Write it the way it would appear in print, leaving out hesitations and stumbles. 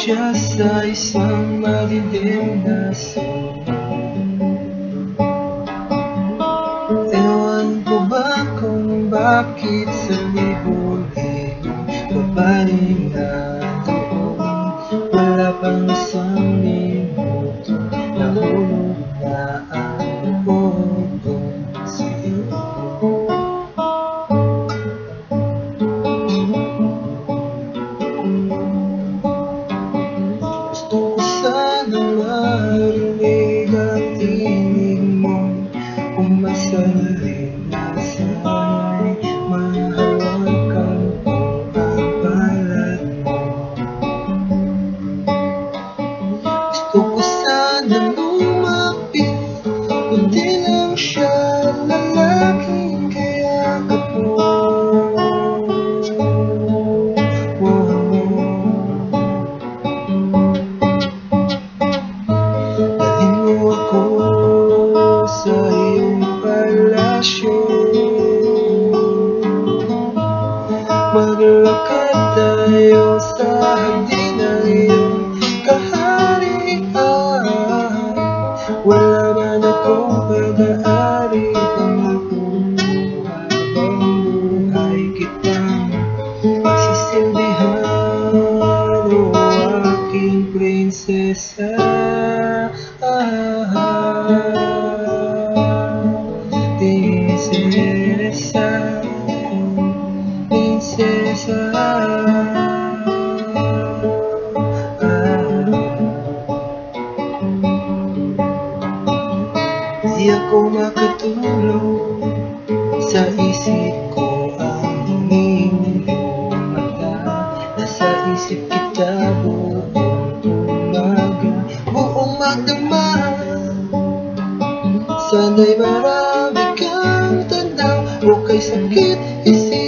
siya sa isang madilim na suma. Ewan ko ba kung bakit sa libo-libong babaeng nandoon, wala pang isang minuto, nahulog na ang loob ko sa'yo. Gusto ko sanang marinig ang tinig mo, umasalit na sana'y mahawakan ko ang balat mo. Gusto ko sanang lumapit, kundi lang siya lalaking kayakap mo. Dalhin mo ako sa iyong palasyo, maglakad tayo sa hardin na iyong kaharian. Wala man akong pag-aari kung habang buhay kitang pagsisilbihan, o aking prinsesa. Prinsesa, prinsesa. Di ako makatulog, sa isip ko ang hingin iyong mata. Nasa isip kita buong umaga, buong magdamag. Sana'y marami kang tanaw, o kay sakit isip